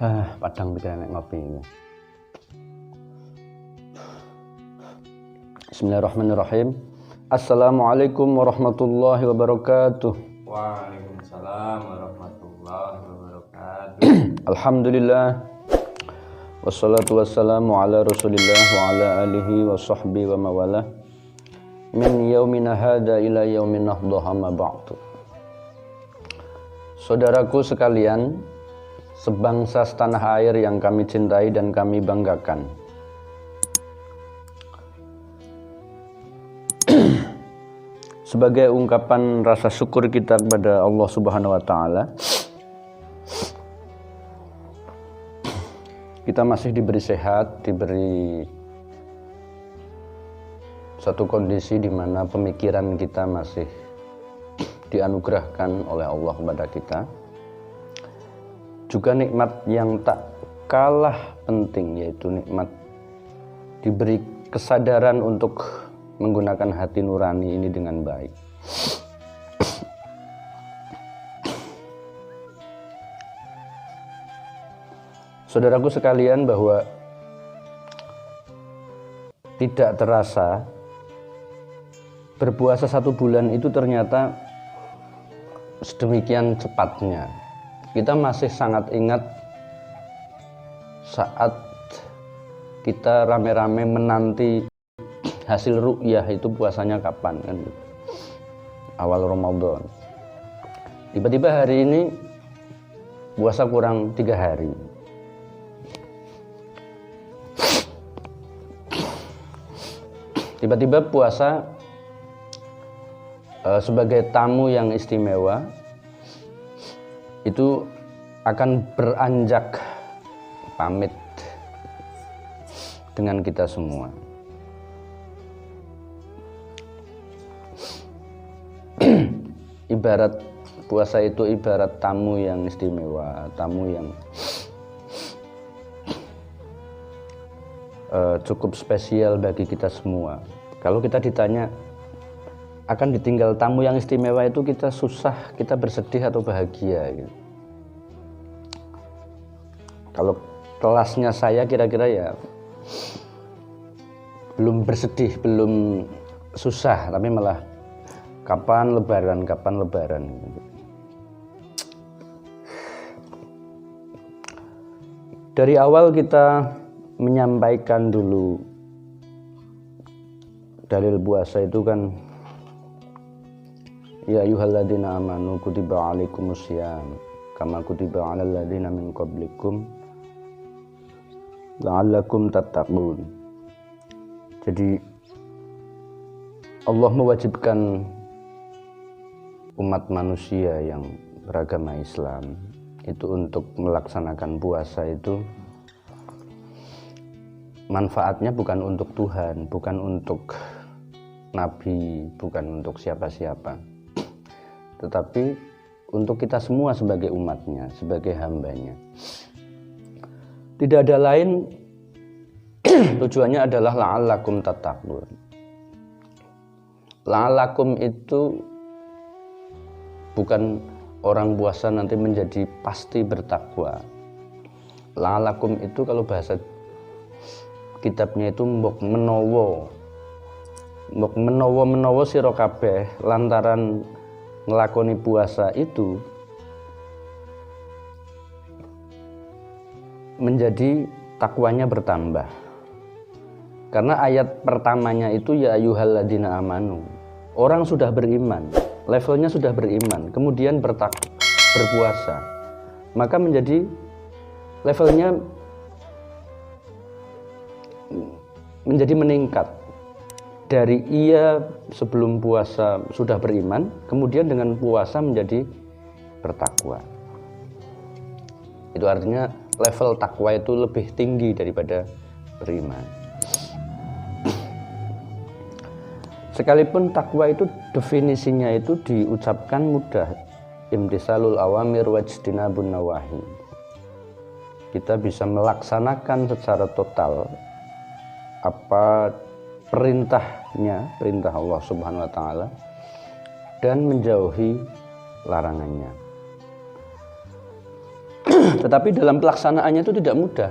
Padang pikiran nek ngopi ini. Bismillahirrahmanirrahim. Assalamualaikum warahmatullahi wabarakatuh. Waalaikumsalam warahmatullahi wabarakatuh. Alhamdulillah. Wassalatu wassalamu ala Rasulillah wa ala alihi wa sahbihi wa mawalah. Min yaumina hadza ila yaumin nahdha ma ba'du. Saudaraku sekalian, sebangsa setanah air yang kami cintai dan kami banggakan. Sebagai ungkapan rasa syukur kita kepada Allah Subhanahu wa taala, kita masih diberi sehat, diberi satu kondisi di mana pemikiran kita masih dianugerahkan oleh Allah kepada kita. Juga nikmat yang tak kalah penting, yaitu nikmat diberi kesadaran untuk menggunakan hati nurani ini dengan baik. Saudaraku sekalian, bahwa tidak terasa berpuasa 1 bulan itu ternyata sedemikian cepatnya. Kita masih sangat ingat saat kita rame-rame menanti hasil ru'yah itu puasanya kapan kan? Awal Ramadan. Tiba-tiba hari ini puasa kurang 3 hari. Tiba-tiba puasa sebagai tamu yang istimewa itu akan beranjak pamit dengan kita semua. Ibarat puasa itu ibarat tamu yang istimewa, tamu yang cukup spesial bagi kita semua. Kalau kita ditanya akan ditinggal tamu yang istimewa itu, kita susah, kita bersedih atau bahagia gitu. Kalau kelasnya saya kira-kira ya belum bersedih, belum susah, tapi malah kapan lebaran gitu. Dari awal kita menyampaikan dulu dalil puasa itu kan, ya ayyuhalladzina amanu kutiba alaikumussyam kama kutiba alal ladzina min qablikum la'allakum tattaqun. Jadi Allah mewajibkan umat manusia yang beragama Islam itu untuk melaksanakan puasa itu. Manfaatnya bukan untuk Tuhan, bukan untuk Nabi, bukan untuk siapa-siapa, tetapi untuk kita semua sebagai umatnya, sebagai hambanya. Tidak ada lain, tujuannya adalah la'allakum tattaqun. La'allakum itu bukan orang puasa nanti menjadi pasti bertakwa. La'allakum itu kalau bahasa kitabnya itu mbok menawa sira kabeh lantaran nglakoni puasa itu menjadi takwanya bertambah. Karena ayat pertamanya itu ya ayyuhalladzina amanu. Orang sudah beriman, levelnya sudah beriman, kemudian berpuasa, maka menjadi levelnya menjadi meningkat. Dari ia sebelum puasa sudah beriman, kemudian dengan puasa menjadi bertakwa. Itu artinya level takwa itu lebih tinggi daripada beriman. Sekalipun takwa itu definisinya itu diucapkan mudah, imtisalul awamir wajtinabun nawahi. Kita bisa melaksanakan secara total apa perintahnya, perintah Allah Subhanahu wa taala, dan menjauhi larangannya. Tetapi dalam pelaksanaannya itu tidak mudah.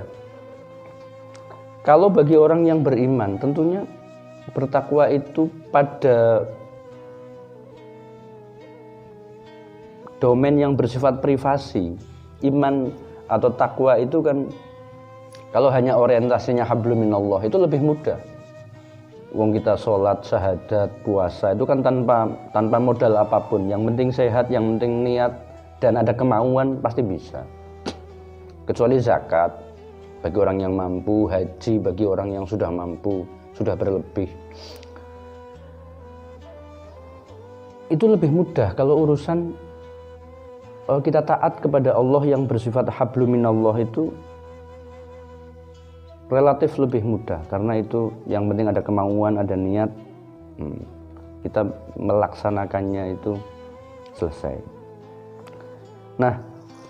Kalau bagi orang yang beriman, tentunya bertakwa itu pada domain yang bersifat privasi. Iman atau takwa itu kan kalau hanya orientasinya hablum minallah itu lebih mudah. Wong kita sholat, syahadat, puasa itu kan tanpa modal apapun. Yang penting sehat, yang penting niat dan ada kemauan pasti bisa. Kecuali zakat bagi orang yang mampu, haji bagi orang yang sudah mampu, sudah berlebih. Itu lebih mudah kalau urusan kita taat kepada Allah yang bersifat hablum minallah itu relatif lebih mudah, karena itu yang penting ada kemauan, ada niat, kita melaksanakannya itu selesai. Nah,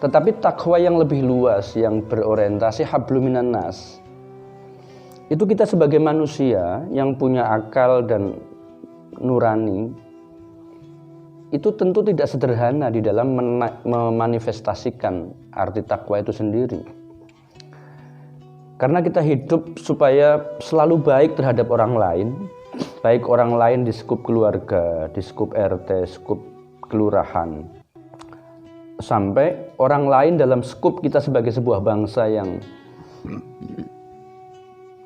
tetapi takwa yang lebih luas yang berorientasi hablum minan nas, itu kita sebagai manusia yang punya akal dan nurani itu tentu tidak sederhana di dalam memanifestasikan arti takwa itu sendiri. Karena kita hidup supaya selalu baik terhadap orang lain, baik orang lain di skup keluarga, di skup RT, skup kelurahan, sampai orang lain dalam skup kita sebagai sebuah bangsa yang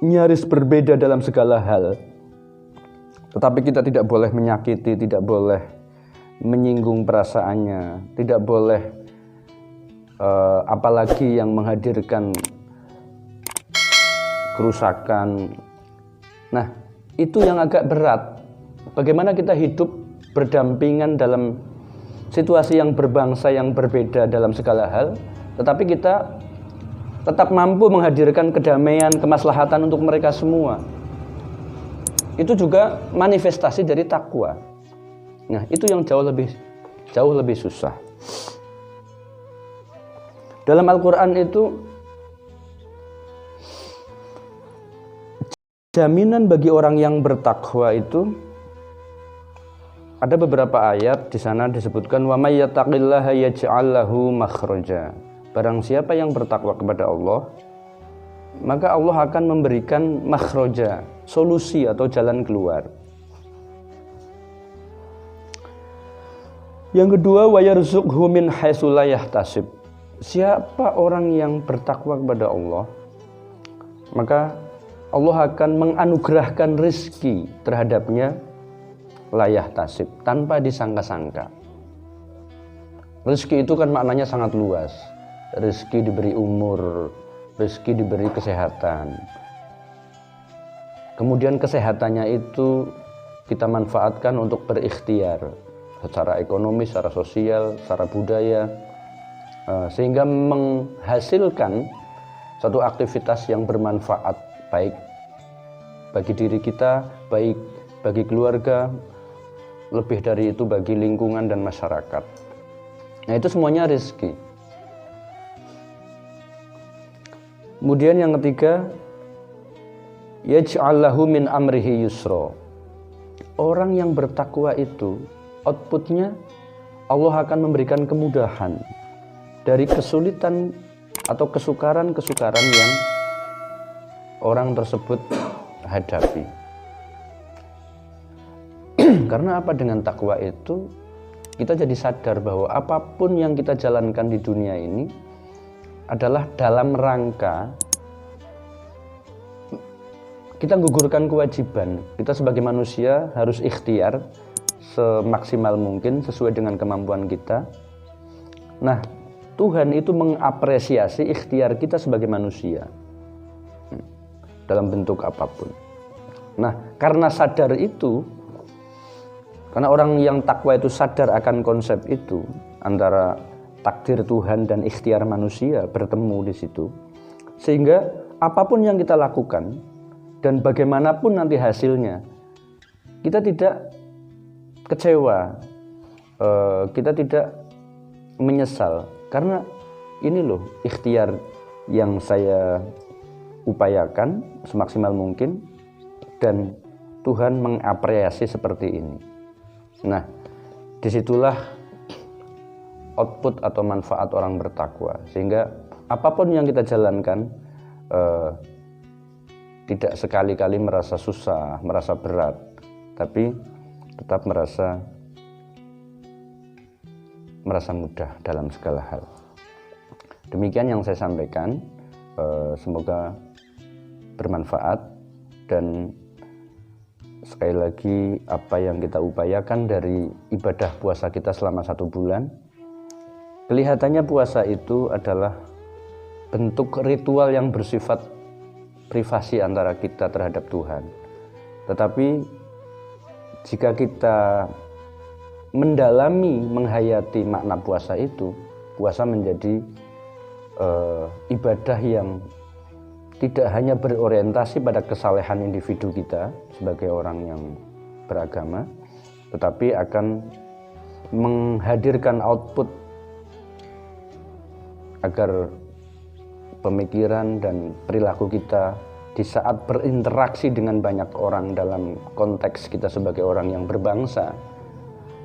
nyaris berbeda dalam segala hal. Tetapi kita tidak boleh menyakiti, tidak boleh menyinggung perasaannya, tidak boleh apalagi yang menghadirkan kerusakan. Nah, itu yang agak berat. Bagaimana kita hidup berdampingan dalam situasi yang berbangsa yang berbeda dalam segala hal, tetapi kita tetap mampu menghadirkan kedamaian, kemaslahatan untuk mereka semua. Itu juga manifestasi dari takwa. Nah, itu yang jauh lebih susah. Dalam Al-Quran itu jaminan bagi orang yang bertakwa itu ada beberapa ayat di sana disebutkan wa may yattaqillaha yaj'al lahu makhraja. Barang siapa yang bertakwa kepada Allah, maka Allah akan memberikan makhraja, solusi atau jalan keluar. Yang kedua, wa yarzuqhu min haitsu la yahtasib. Siapa orang yang bertakwa kepada Allah, maka Allah akan menganugerahkan rezeki terhadapnya la yahtasib, tanpa disangka-sangka. Rezeki itu kan maknanya sangat luas. Rezeki diberi umur, rezeki diberi kesehatan. Kemudian kesehatannya itu kita manfaatkan untuk berikhtiar secara ekonomi, secara sosial, secara budaya, sehingga menghasilkan satu aktivitas yang bermanfaat, baik bagi diri kita, baik bagi keluarga, lebih dari itu bagi lingkungan dan masyarakat. Nah, itu semuanya rezeki. Kemudian yang ketiga, yaj'al lahu min amrihi yusra. Orang yang bertakwa itu outputnya Allah akan memberikan kemudahan dari kesulitan atau kesukaran-kesukaran yang orang tersebut hadapi. Karena apa? Dengan takwa itu kita jadi sadar bahwa apapun yang kita jalankan di dunia ini adalah dalam rangka kita menggugurkan kewajiban. Kita sebagai manusia harus ikhtiar semaksimal mungkin sesuai dengan kemampuan kita. Nah, Tuhan itu mengapresiasi ikhtiar kita sebagai manusia dalam bentuk apapun. Nah, karena sadar itu, karena orang yang takwa itu sadar akan konsep itu, antara takdir Tuhan dan ikhtiar manusia bertemu di situ, sehingga apapun yang kita lakukan dan bagaimanapun nanti hasilnya, kita tidak kecewa, kita tidak menyesal, karena ini loh ikhtiar yang saya upayakan semaksimal mungkin dan Tuhan mengapresiasi seperti ini. Nah, disitulah output atau manfaat orang bertakwa, sehingga apapun yang kita jalankan, tidak sekali-kali merasa susah, merasa berat, tapi tetap merasa mudah dalam segala hal. Demikian yang saya sampaikan, semoga bermanfaat, dan sekali lagi apa yang kita upayakan dari ibadah puasa kita selama 1 bulan, kelihatannya puasa itu adalah bentuk ritual yang bersifat privasi antara kita terhadap Tuhan. Tetapi jika kita mendalami, menghayati makna puasa itu, puasa menjadi ibadah yang tidak hanya berorientasi pada kesalehan individu kita sebagai orang yang beragama, tetapi akan menghadirkan output agar pemikiran dan perilaku kita di saat berinteraksi dengan banyak orang dalam konteks kita sebagai orang yang berbangsa,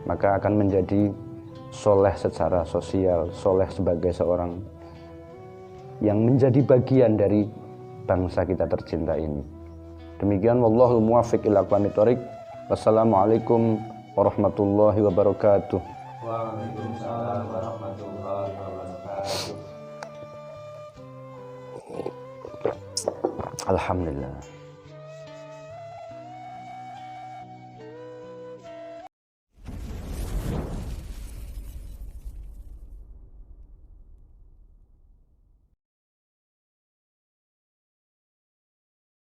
maka akan menjadi soleh secara sosial, soleh sebagai seorang yang menjadi bagian dari bangsa kita tercinta ini. Demikian, wallahul muwaffiq ila aqwamit thoriq. Wassalamualaikum warahmatullahi wabarakatuh. Waalaikumsalam warahmatullahi wabarakatuh. Alhamdulillah.